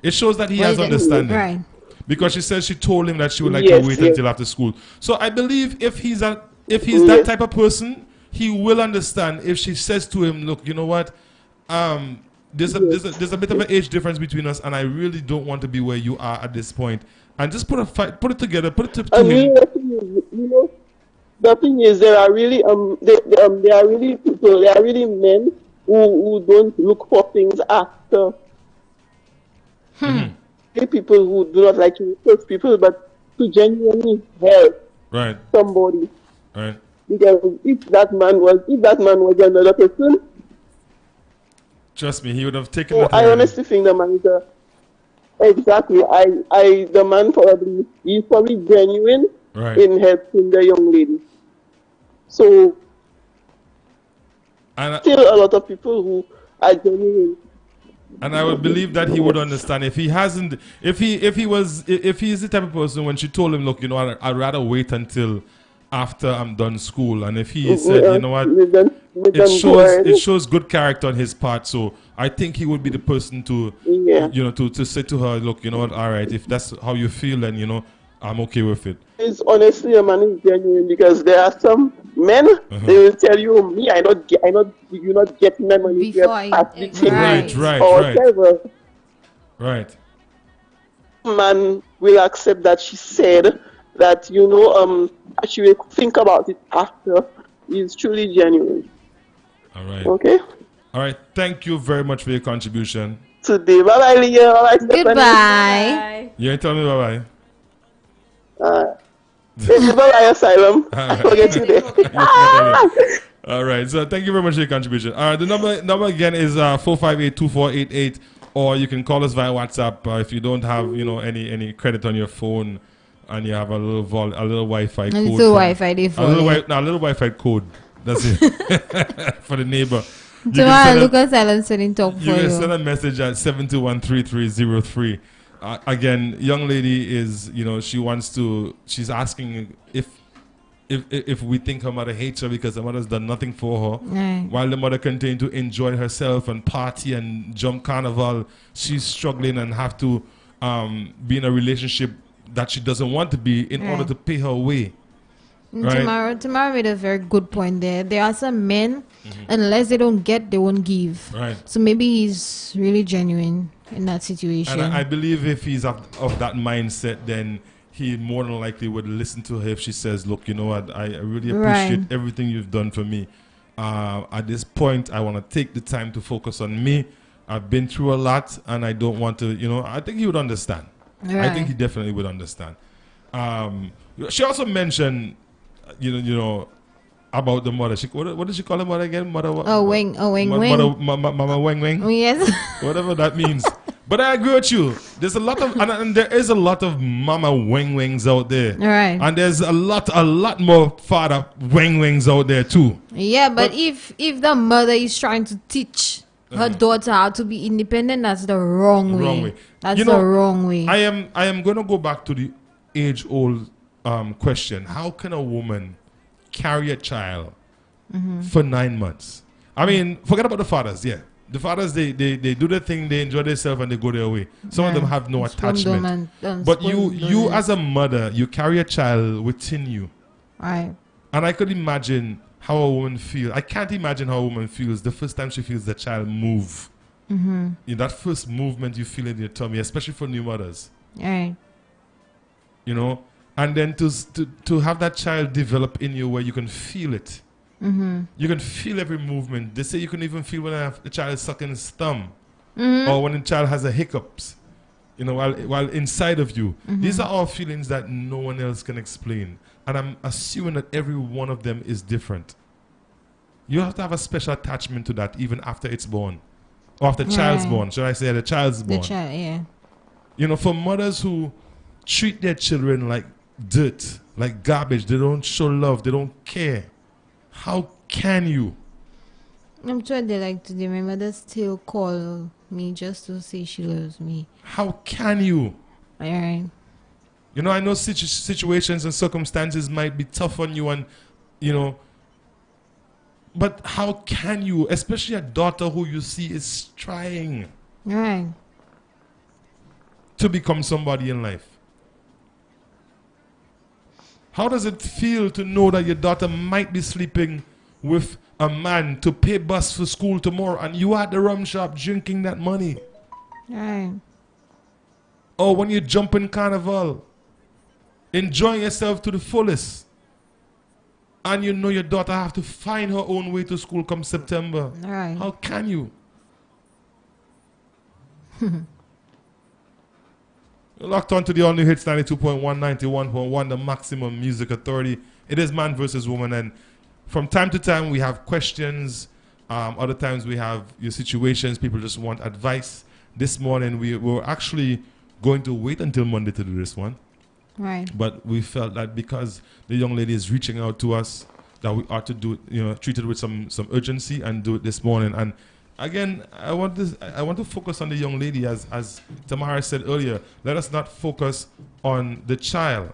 it shows that he has understanding. Right. Because she says she told him that she would like to wait until after school. So I believe if he's that type of person, he will understand if she says to him, look, you know what? There's a bit of an age difference between us, and I really don't want to be where you are at this point. And just put it together, put it to him. The thing is, there are really there are really people, there are really men who don't look for things after. People who do not like to hurt people, but to genuinely help somebody. Right. Because if that man was another person, trust me, he would have taken. I honestly think the man is exactly. The man he's probably genuine in helping the young lady. So, still a lot of people who are genuine. And I would believe that he would understand if he hasn't. If he's the type of person when she told him, look, I'd rather wait until after I'm done school. And if he said, you know what, it shows good character on his part. So I think he would be the person to, to say to her, look, you know what, all right, if that's how you feel, then I'm okay with it. It's honestly a man is genuine, because there are some men they will tell you, you're not getting my money before right. Man will accept that she said that she will think about it after. He's truly genuine. All right. Okay. All right. Thank you very much for your contribution today. Bye bye, Leah. Bye bye. Goodbye. You ain't telling me bye bye. Bye Asylum. I forget you there. All right. So thank you very much for your contribution. All right. The number again is 458-2488, or you can call us via WhatsApp if you don't have any credit on your phone. and you have a little Wi-Fi code. A little Wi-Fi they a little Wi-Fi code. That's it for the neighbor. Tomorrow, Lucas Allen sending talk for you. You can send a message at 7213303. Again, young lady is, she wants to. She's asking if we think her mother hates her because the mother's done nothing for her, right. While the mother continues to enjoy herself and party and jump carnival, she's struggling and have to be in a relationship that she doesn't want to be in order to pay her way. Right? Tomorrow made a very good point there. There are some men, unless they don't get, they won't give. Right. So maybe he's really genuine in that situation. And I believe if he's of that mindset, then he more than likely would listen to her if she says, look, you know what, I really appreciate everything you've done for me. At this point, I want to take the time to focus on me. I've been through a lot, and I don't want to, I think he would understand. Right. I think he definitely would understand. She also mentioned, about the mother. What did she call her mother again? Mother. Weng Weng. Mama Weng Weng. Oh, yes. Whatever that means. But I agree with you. There's a lot of, and there is a lot of Mama Weng Wengs out there. Right. And there's a lot more Father Weng Wengs out there too. Yeah, but if the mother is trying to teach her daughter how to be independent, that's the wrong way. That's the wrong way. I am going to go back to the age-old question. How can a woman carry a child for 9 months? I mean, forget about the fathers, yeah. The fathers, they do their thing, they enjoy themselves, and they go their way. Some of them have no attachment. But you as a mother, you carry a child within you. Right. And I could imagine how a woman feels. I can't imagine how a woman feels the first time she feels the child move. In that first movement you feel in your tummy, especially for new mothers. Right. And then to have that child develop in you where you can feel it. You can feel every movement. They say you can even feel when the child is sucking his thumb, or when the child has the hiccups, while inside of you. These are all feelings that no one else can explain, and I'm assuming that every one of them is different. You have to have a special attachment to that even after it's born, or after the child's born. Should I say the child's born? The child, yeah. For mothers who treat their children like dirt, like garbage, they don't show love, they don't care. How can you? I'm trying to like today. My mother still call me just to say she loves me. How can you? All right. I know situations and circumstances might be tough on you, and but how can you? Especially a daughter who you see is trying, right, to become somebody in life. How does it feel to know that your daughter might be sleeping with a man to pay bus for school tomorrow, and you are at the rum shop drinking that money? Right. Or when you jump in carnival, enjoying yourself to the fullest, and your daughter have to find her own way to school come September. Right. How can you? Locked on to the all-new hits 92.1, 91.1, the maximum music authority. It is man versus woman, and from time to time we have questions. Other times we have your situations. People just want advice. This morning we were actually going to wait until Monday to do this one. Right. But we felt that because the young lady is reaching out to us, that we ought to do it, treat it with some urgency and do it this morning. And again, I want to focus on the young lady, as Tamara said earlier. Let us not focus on the child,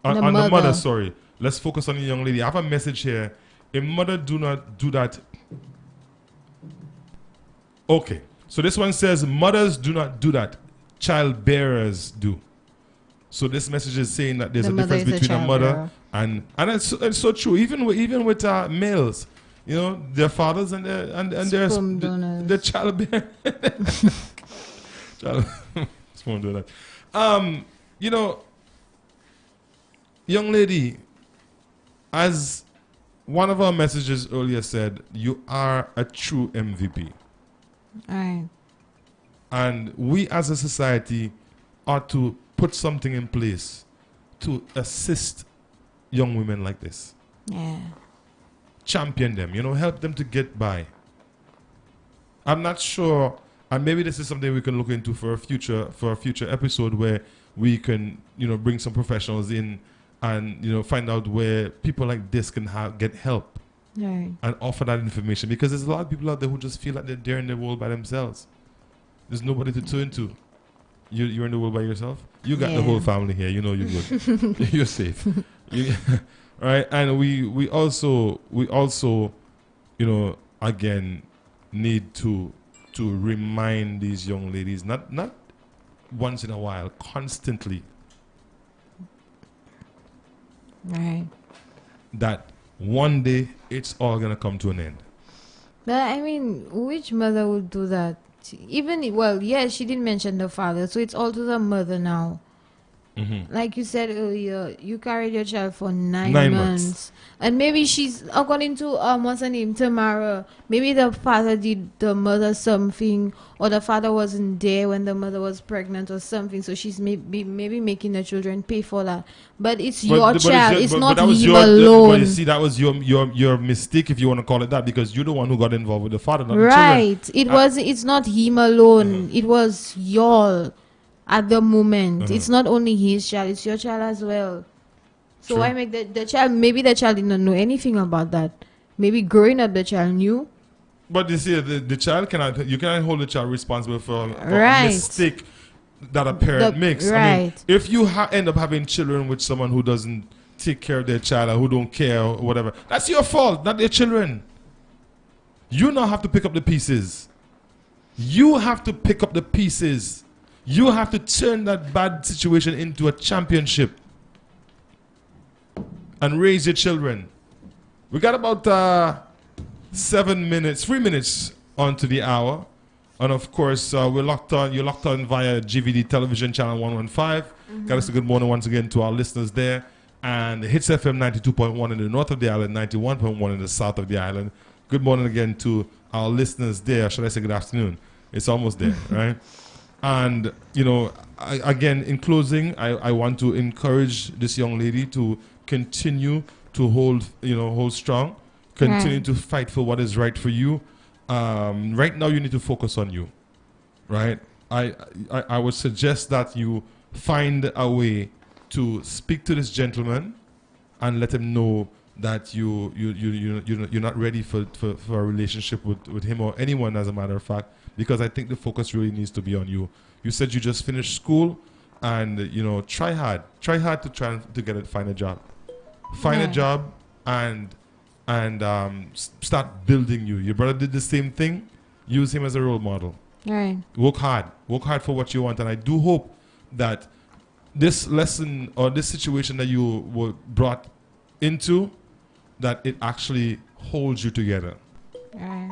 on the mother. Sorry, let's focus on the young lady. I have a message here. A mother do not do that. Okay, so this one says mothers do not do that. Child bearers do. So this message is saying that there's a difference between a mother and it's so true. Even with males. Their fathers and their child bear. Sperm donor. Young lady, as one of our messages earlier said, you are a true MVP. Right. And we as a society ought to put something in place to assist young women like this. Yeah. Champion them, help them to get by. I'm not sure, and maybe this is something we can look into for a future episode where we can, bring some professionals in and, find out where people like this can get help and offer that information. Because there's a lot of people out there who just feel like they're in the world by themselves. There's nobody to turn to. You're in the world by yourself? You got the whole family here. You know you're good. You're safe. Right? And we also, again, need to remind these young ladies, not once in a while, constantly, right, that one day it's all gonna come to an end. But I mean, which mother would do that? Even she didn't mention the father, so it's all to the mother now. Like you said earlier, you carried your child for 9 months. And maybe she's, according to what's her name, Tamara, maybe the father did the mother something, or the father wasn't there when the mother was pregnant or something, so she's maybe making the children pay for that. But it's your child, it's not him alone. But you see, that was your mistake, if you want to call it that, because you're the one who got involved with the father, not right. the children. It's not him alone. It was y'all. At the moment, it's not only his child, it's your child as well. So why make the child, maybe the child didn't know anything about that. Maybe growing up, the child knew. But you see, the child you cannot hold the child responsible for a mistake that a parent makes. Right. I mean, if you end up having children with someone who doesn't take care of their child or who don't care or whatever, that's your fault, not their children. You now have to pick up the pieces. You have to pick up the pieces. You have to turn that bad situation into a championship and raise your children. We got about 3 minutes onto the hour. And of course, you're locked on via GVD television channel 115. Got us a good morning once again to our listeners there. And Hits FM 92.1 in the north of the island, 91.1 in the south of the island. Good morning again to our listeners there. Should I say good afternoon? It's almost there, right? And, again, in closing, I want to encourage this young lady to continue to hold strong, continue to fight for what is right for you. Right now, you need to focus on you, right? I would suggest that you find a way to speak to this gentleman and let him know that you're not ready for a relationship with him or anyone, as a matter of fact. Because I think the focus really needs to be on you. You said you just finished school, and try hard to find a job. Find a job and start building you. Your brother did the same thing. Use him as a role model. Right. Work hard for what you want, and I do hope that this lesson or this situation that you were brought into, that it actually holds you together. Right.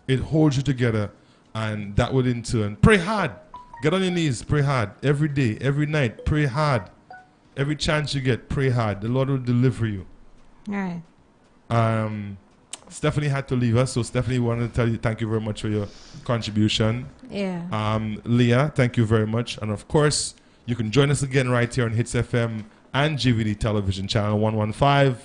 It holds you together. And that would in turn, pray hard. Get on your knees, pray hard. Every day, every night, pray hard. Every chance you get, pray hard. The Lord will deliver you. Right. Stephanie had to leave us, so Stephanie wanted to tell you thank you very much for your contribution. Yeah. Leah, thank you very much. And of course, you can join us again right here on Hits FM and GVD Television Channel 115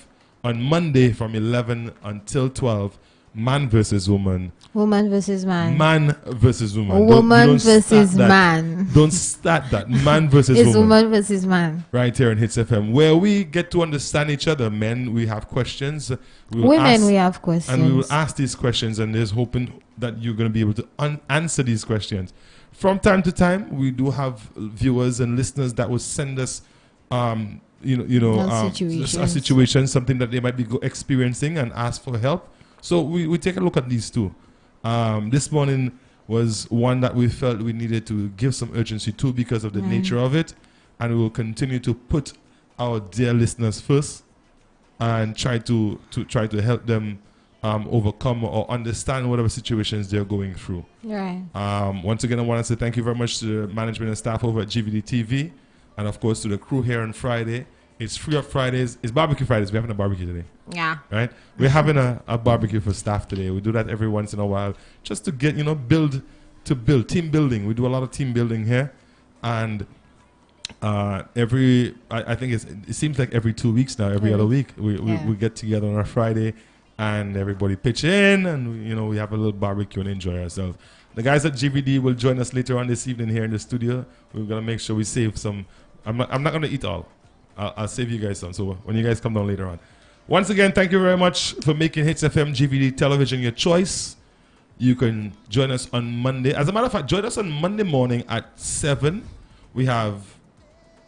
on Monday from 11 until 12. Man versus woman. Woman versus man. Man versus woman. Woman versus man. Don't start that. Man versus it's woman. Woman versus man. Right here on Hits FM, where we get to understand each other. Men, we have questions. We have questions. And we will ask these questions, and there's hoping that you're going to be able to answer these questions. From time to time, we do have viewers and listeners that will send us a situation, something that they might be experiencing, and ask for help. So we take a look at these too. This morning was one that we felt we needed to give some urgency to because of the nature of it. And we will continue to put our dear listeners first and try to help them overcome or understand whatever situations they're going through. Right. Once again, I want to say thank you very much to the management and staff over at GVD TV, and of course to the crew here on Friday. It's Free Up Fridays. It's Barbecue Fridays. We're having a barbecue today. Yeah. Right? We're having a barbecue for staff today. We do that every once in a while just to get, build. Team building. We do a lot of team building here. And I think it seems like every 2 weeks now, every other week, we get together on a Friday and everybody pitch in and, we have a little barbecue and enjoy ourselves. The guys at GVD will join us later on this evening here in the studio. We're going to make sure we save some I'm not going to eat all. I'll save you guys some. So when you guys come down later on. Once again, thank you very much for making Hits FM GVD Television your choice. You can join us on Monday. As a matter of fact, join us on Monday morning at 7. We have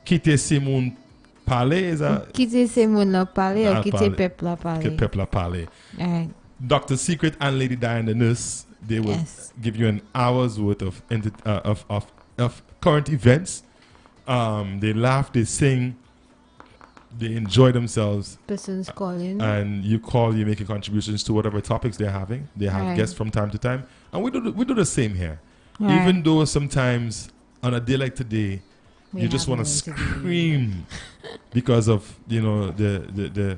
Kite Pale. Is that Kite La Pale or Kite Pep La Pale? Kite Pep La Pale. All right. Dr. Secret and Lady Diane the Nurse. They will give you an hour's worth of current events. They laugh, they sing, they enjoy themselves. Persons calling. And you call, you make contributions to whatever topics they're having. They have guests from time to time. And we do the same here. Right. Even though sometimes on a day like today, you just want to scream because of, you know, the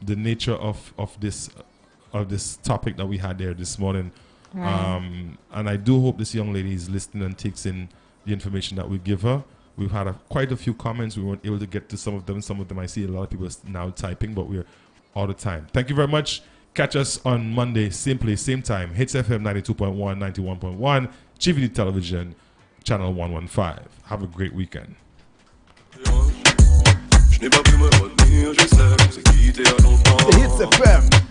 nature of this topic that we had there this morning. Right. And I do hope this young lady is listening and takes in the information that we give her. We've had quite a few comments. We weren't able to get to some of them. Some of them I see a lot of people now typing, but we're all the time. Thank you very much. Catch us on Monday, same place, same time. Hits FM 92.1, 91.1, GVD Television, Channel 115. Have a great weekend. Hits FM